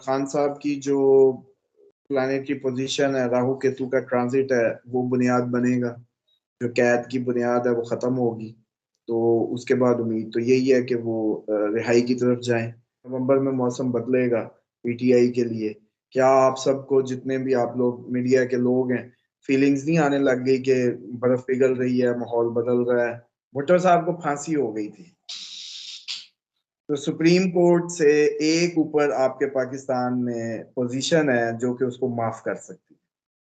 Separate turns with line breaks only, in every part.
खान साहब की जो प्लानिट की पोजीशन है, राहु केतु का ट्रांजिट है, वो बुनियाद बनेगा। जो कैद की बुनियाद है वो खत्म होगी। तो उसके बाद उम्मीद तो यही है कि वो रिहाई की तरफ जाएं। नवंबर में मौसम बदलेगा पीटीआई के लिए। क्या आप सबको, जितने भी आप लोग मीडिया के लोग हैं, फीलिंग्स नहीं आने लग गई कि बर्फ पिघल रही है, माहौल बदल रहा है? भुट्टो साहब को फांसी हो गई थी, तो सुप्रीम कोर्ट से एक ऊपर आपके पाकिस्तान में पोजीशन है जो कि उसको माफ कर सकती है,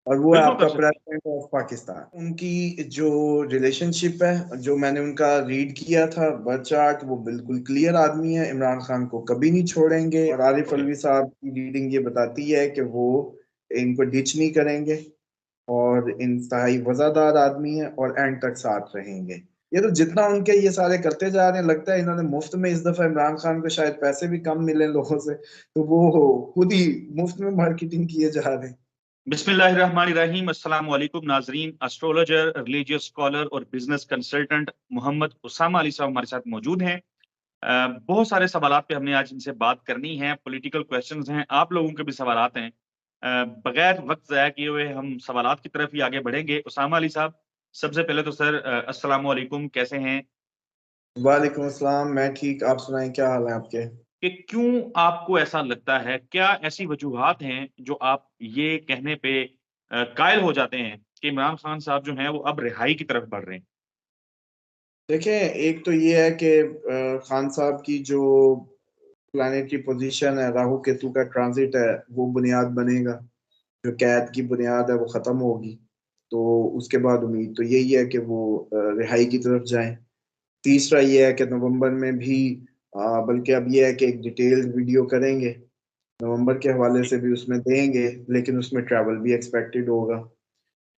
और वो है
बिल्कुल
आपका
कर सकते हैं।
President of Pakistan. उनकी जो रिलेशनशिप है, जो मैंने उनका रीड किया था बर्थ चार्ट, वो बिल्कुल क्लियर आदमी है, इमरान खान को कभी नहीं छोड़ेंगे। और आरिफ अलवी साहब की रीडिंग ये बताती है कि वो इनको डिच नहीं करेंगे, और इंतहाई वफादार आदमी है और एंड तक साथ रहेंगे। ये तो जितना उनके ये सारे करते जा रहे हैं, लगता है इन्होंने मुफ्त में, इस दफा इमरान खान को शायद पैसे भी कम मिले लोगों से, तो वो खुद ही मुफ्त में मार्केटिंग किए जा रहे हैं।
बिस्मिल्लाहिर्रहमानिर्रहीम, अस्सलाम वालेकुम नाजरीन। एस्ट्रोलॉजर, रिलीजियस स्कॉलर और बिजनेस कंसल्टेंट मोहम्मद उसामा अली साहब हमारे साथ मौजूद हैं। बहुत सारे सवालात पे हमने आज इनसे बात करनी है। पॉलिटिकल क्वेश्चंस हैं, आप लोगों के भी सवालात हैं। बगैर वक्त ज़ाया किए हुए हम सवालात की तरफ ही आगे बढ़ेंगे। उसामा अली साहब, सबसे पहले तो सर अस्सलाम वालेकुम, कैसे हैं?
वालेकुम अस्सलाम, मैं ठीक। आप सुनाएं, क्या हाल है आपके?
कि क्यों आपको ऐसा लगता है, क्या ऐसी वजूहात हैं जो आप ये कहने पे कायल हो जाते हैं कि इमरान खान साहब जो हैं वो अब रिहाई की तरफ बढ़ रहे हैं?
देखें, एक तो ये है कि खान साहब की जो प्लानिट की पोजीशन है, राहु केतु का ट्रांजिट है, वो बुनियाद बनेगा। जो कैद की बुनियाद है वो खत्म होगी। तो उसके बाद उम्मीद तो यही है कि वो रिहाई की तरफ जाएं। तीसरा ये है कि नवंबर में भी, बल्कि अब ये है कि एक डिटेल्ड वीडियो करेंगे, नवंबर के हवाले से भी उसमें देंगे, लेकिन उसमें ट्रैवल भी एक्सपेक्टेड होगा।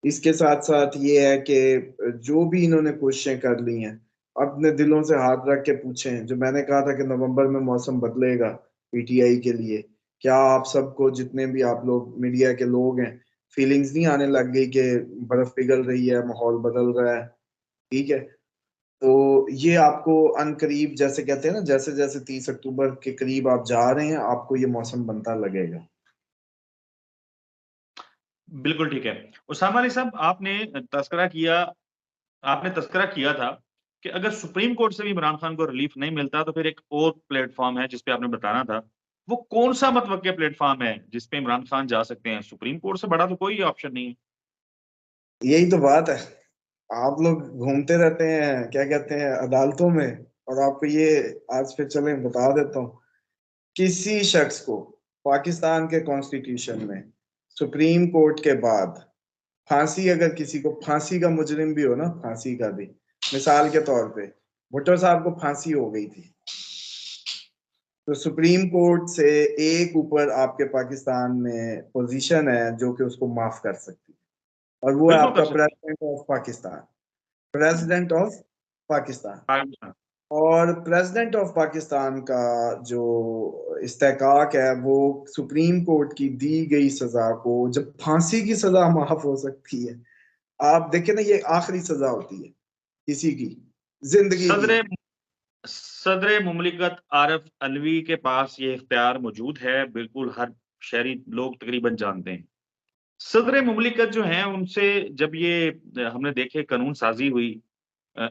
इसके साथ साथ ये है कि जो भी इन्होंने कोशिशें कर ली हैं, अपने दिलों से हाथ रख के पूछें। जो मैंने कहा था कि नवंबर में मौसम बदलेगा पीटीआई के लिए, क्या आप सबको, जितने भी आप लोग मीडिया के लोग हैं, फीलिंग्स नहीं आने लग गई कि बर्फ पिघल रही है, माहौल बदल रहा है? ठीक है, तो ये आपको अनकरीब, जैसे कहते हैं ना, जैसे जैसे 30 अक्टूबर के करीब आप जा रहे हैं, आपको ये मौसम बनता लगेगा।
बिल्कुल ठीक है। उसामा अली साहब, आपने तस्करा किया था कि अगर सुप्रीम कोर्ट से भी इमरान खान को रिलीफ नहीं मिलता तो फिर एक और प्लेटफॉर्म है जिसपे आपने बताना था। वो कौन सा मतवक्के प्लेटफॉर्म है जिसपे इमरान खान जा सकते हैं? सुप्रीम कोर्ट से बड़ा तो कोई ऑप्शन नहीं है।
यही तो बात है, आप लोग घूमते रहते हैं, क्या कहते हैं, अदालतों में। और आपको ये, आज फिर चलें बता देता हूँ, किसी शख्स को पाकिस्तान के कॉन्स्टिट्यूशन में सुप्रीम कोर्ट के बाद फांसी, अगर किसी को फांसी का मुजरिम भी हो ना, फांसी का भी, मिसाल के तौर पे भुट्टो साहब को फांसी हो गई थी, तो सुप्रीम कोर्ट से एक ऊपर आपके पाकिस्तान में पोजीशन है जो कि उसको माफ कर सकती है, और वो है
बिल्कुल कर
आपका
सकते
president of Pakistan. President of Pakistan.
हैं।
और प्रेसिडेंट ऑफ पाकिस्तान का जो इस्तेकाक है, वो सुप्रीम कोर्ट की दी गई सजा को, जब फांसी की सजा माफ हो सकती है, आप देखें ना, ये आखिरी सजा होती है किसी की जिंदगी की।
सदर सदर मुमलिकत आरिफ अलवी के पास ये इख्तियार मौजूद है, बिल्कुल हर शहरी लोग तकरीबन जानते हैं। सदर मुमलिकत जो हैं उनसे जब ये हमने देखे कानून साजी हुई,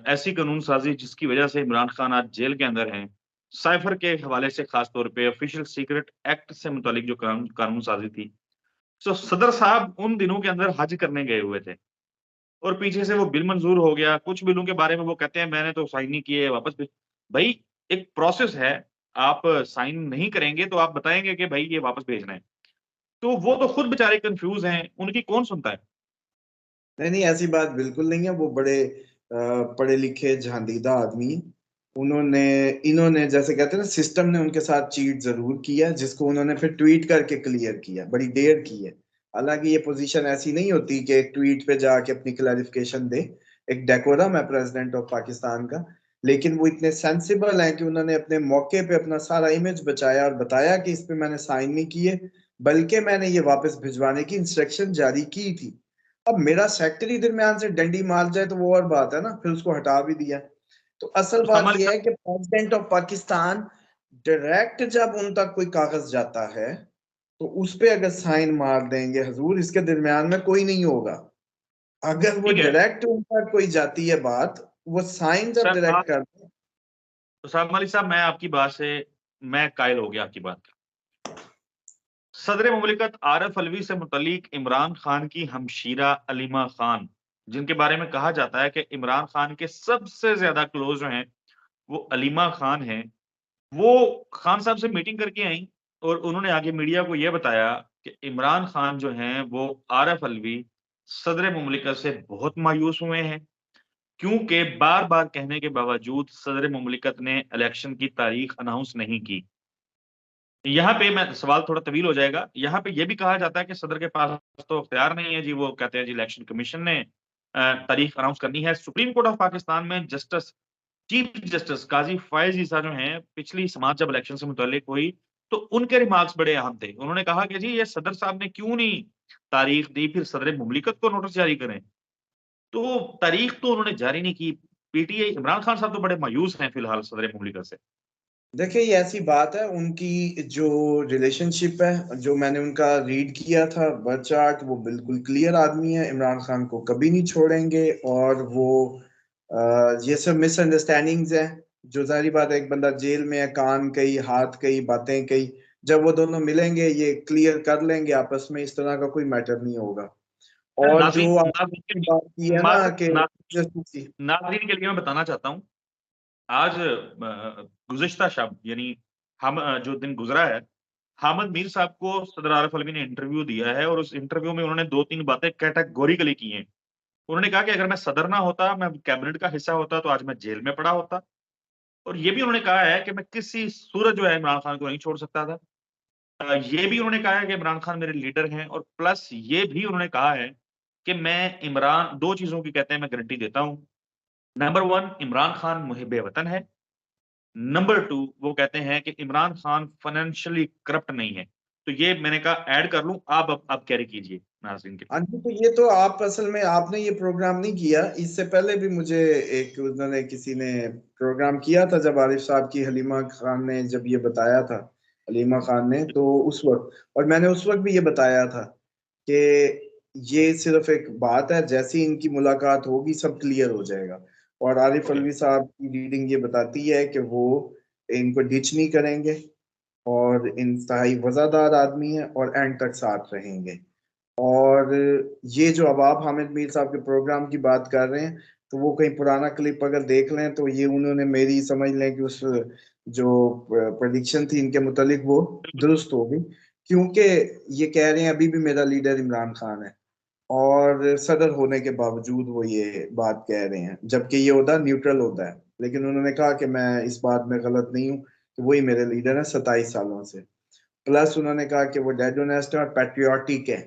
ऐसी कानून साजी जिसकी वजह से इमरान खान आज जेल के अंदर हैं, साइफर के हवाले से खास तौर पे ऑफिशियल सीक्रेट एक्ट से मुतालिक जो कानून कानून साजी थी, तो सदर साहब उन दिनों के अंदर हज करने गए हुए थे और पीछे से वो बिल मंजूर हो गया। कुछ बिलों के बारे में वो कहते हैं मैंने तो साइन नहीं किए, वापस भेज। भाई, एक प्रोसेस है। आप साइन नहीं करेंगे तो आप बताएंगे कि भाई ये वापस भेजना है, तो वो तो खुद बेचारे कंफ्यूज हैं, उनकी कौन सुनता है?
नहीं नहीं, ऐसी बात बिल्कुल नहीं है। वो बड़े पढ़े लिखे झांदीदा आदमी हैं। उन्होंने, इन्होंने, जैसे कहते हैं ना, सिस्टम ने उनके साथ चीट जरूर किया, जिसको उन्होंने फिर ट्वीट करके क्लियर किया, बड़ी देर की है। हालांकि ये पोजीशन ऐसी नहीं होती कि एक ट्वीट पे जाके अपनी क्लैरिफिकेशन दे, एक डेकोरम है प्रेसिडेंट ऑफ पाकिस्तान का। लेकिन वो इतने सेंसिबल हैं कि उन्होंने अपने मौके पे अपना सारा इमेज बचाया और बताया कि इस पे मैंने साइन नहीं किए, बल्कि मैंने ये वापस भिजवाने की इंस्ट्रक्शन जारी की थी। अब मेरा सेक्रेटरी दरमियान से डंडी मार जाए तो वो और बात है ना, फिर उसको हटा भी दिया। तो असल
उसामा
बात
अली
यह है
साहब,
कि प्रेसिडेंट ऑफ पाकिस्तान, डायरेक्ट जब उन तक कोई कागज जाता है, तो उस पे अगर साइन मार देंगे हजूर, इसके दरमियान में कोई नहीं होगा। अगर वो
ठीक है
डायरेक्ट उन तक कोई जाती है बात, वो साइन जब
सर।
डायरेक्ट
आप
कर दें।
तो साहब मलिक साहब, मैं आपकी बात से मैं कायल हो गया आपकी बात का। सदर मुमलिकत आरफ अलवी से मुतल्लिक इमरान खान की हमशीरा अलीमा खान, जिनके बारे में कहा जाता है कि इमरान खान के सबसे ज्यादा क्लोज जो हैं वो अलीमा खान हैं, वो खान साहब से मीटिंग करके आई और उन्होंने आगे मीडिया को यह बताया कि इमरान खान जो हैं वो आरफ अलवी सदर मुमलिकत से बहुत मायूस हुए हैं, क्योंकि बार बार कहने के बावजूद सदर मुमलिकत ने इलेक्शन की तारीख अनाउंस नहीं की। यहाँ पे मैं सवाल थोड़ा तवील हो जाएगा। यहाँ पे ये भी कहा जाता है कि सदर के पास तो इख्तियार नहीं है जी, वो कहते हैं जी इलेक्शन कमीशन ने तारीख अनाउंस करनी है। सुप्रीम कोर्ट ऑफ पाकिस्तान में चीफ जस्टिस काजी फैज ईसा जो हैं, पिछली समात जब इलेक्शन से मुतल्लिक हुई तो उनके रिमार्क्स बड़े अहम थे। उन्होंने कहा कि जी ये सदर साहब ने क्यों नहीं तारीख दी, फिर सदर मुमलिकत को नोटिस जारी करें। तो तारीख तो उन्होंने जारी नहीं की। पीटीआई इमरान खान साहब तो बड़े मायूस हैं फिलहाल सदर मुमलिकत से।
देखिए, ये ऐसी बात है, उनकी जो रिलेशनशिप है, जो मैंने उनका रीड किया था बर्थ चार्ट, वो बिल्कुल क्लियर आदमी है, इमरान खान को कभी नहीं छोड़ेंगे। और वो ये सब मिसअंडरस्टैंडिंग्स हैं, जो जाहिर बात है, एक बंदा जेल में है, कान कई हाथ कई बातें कई, जब वो दोनों मिलेंगे ये क्लियर कर लेंगे आपस में, इस तरह का कोई मैटर नहीं होगा। और जो
नाजरीन नाजरीन के
आपने बात की
लिए
है ना कि
नाजरीन के लिए मैं बताना चाहता हूँ, आज गुज़िश्ता शब यानी हम जो दिन गुज़रा है, हामिद मीर साहब को सदर आरिफ अलवी ने इंटरव्यू दिया है और उस इंटरव्यू में उन्होंने 2-3 बातें कैटेगोरिकली की हैं। उन्होंने कहा कि अगर मैं सदर ना होता, मैं कैबिनेट का हिस्सा होता तो आज मैं जेल में पड़ा होता। और ये भी उन्होंने कहा है कि मैं किसी सूरत जो है इमरान खान को नहीं छोड़ सकता था। ये भी उन्होंने कहा है कि इमरान खान मेरे लीडर हैं और प्लस ये भी उन्होंने कहा है कि मैं इमरान 2 चीज़ों की कहते हैं मैं गारंटी देता हूँ। नंबर 1 इमरान खान मुहिब्बे वतन है। नंबर 2 वो कहते हैं कि इमरान खान फाइनेंशियली करप्ट नहीं है। तो ये मैंने कहा ऐड कर लूँ, आप अब कैरी कीजिए नाज़रीन के लिए।
हाँ जी, तो ये तो आप असल में आपने ये प्रोग्राम नहीं किया, इससे पहले भी मुझे एक उन्होंने किसी ने प्रोग्राम किया था, जब आरिफ साहब की हलीमा खान ने जब ये बताया था, हलीमा खान ने, तो उस वक्त, और मैंने उस वक्त भी ये बताया था कि ये सिर्फ एक बात है, जैसी इनकी मुलाकात होगी सब क्लियर हो जाएगा। और आरिफ
ओके।
अलवी साहब की रीडिंग ये बताती है कि वो इनको डिच नहीं करेंगे, और इंतहाई वफादार आदमी है और एंड तक साथ रहेंगे। और ये जो अब आप हामिद मीर साहब के प्रोग्राम की बात कर रहे हैं, तो वो कहीं पुराना क्लिप अगर देख लें तो ये उन्होंने मेरी समझ लें कि उस जो प्रेडिक्शन थी इनके मुतालिक वो दुरुस्त हो गई, क्योंकि ये कह रहे हैं अभी भी मेरा लीडर इमरान खान है, और सदर होने के बावजूद वो ये बात कह रहे हैं, जबकि ये होता न्यूट्रल होता है। लेकिन उन्होंने कहा कि मैं इस बात में गलत नहीं हूँ, कि वही मेरे लीडर हैं 27 सालों से। प्लस उन्होंने कहा कि वो डेड ऑनेस्ट है और पैट्रियाटिक है।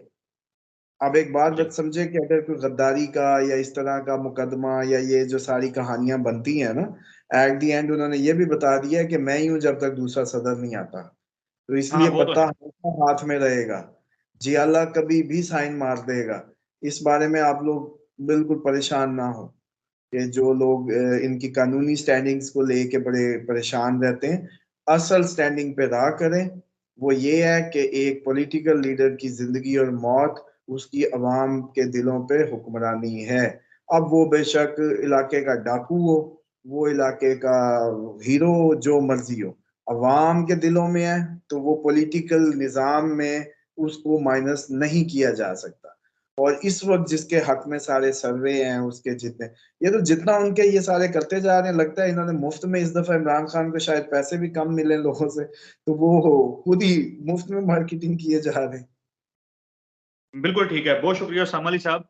अब एक बात
जी।
बत समझे कि अगर कोई गद्दारी का या इस तरह का मुकदमा या ये जो सारी कहानियां बनती हैं ना, एट दी एंड उन्होंने ये भी बता दिया है कि मैं ही हूं जब तक दूसरा सदर नहीं आता। तो
हाँ,
इसलिए
वो तो
पत्ता
है।
हमेशा हाथ में रहेगा, जियाला कभी भी साइन मार देगा। इस बारे में आप लोग बिल्कुल परेशान ना हो, कि जो लोग इनकी कानूनी स्टैंडिंग्स को लेके बड़े परेशान रहते हैं, असल स्टैंडिंग पे रहा करें। वो ये है कि एक पॉलिटिकल लीडर की जिंदगी और मौत उसकी अवाम के दिलों पे हुक्मरानी है। अब वो बेशक इलाके का डाकू हो, वो इलाके का हीरो हो, जो मर्जी हो, अवाम के दिलों में है, तो वो पॉलिटिकल निज़ाम में उसको माइनस नहीं किया जा सकता। और इस वक्त जिसके हक में सारे सर्वे हैं उसके जितने, ये तो जितना उनके ये सारे करते जा रहे हैं, लगता है इन्होंने मुफ्त में, इस दफा इमरान खान को शायद पैसे भी कम मिले लोगों से, तो वो खुद ही मुफ्त में मार्केटिंग किए जा रहे हैं।
बिल्कुल ठीक है। बहुत शुक्रिया सामली साहब।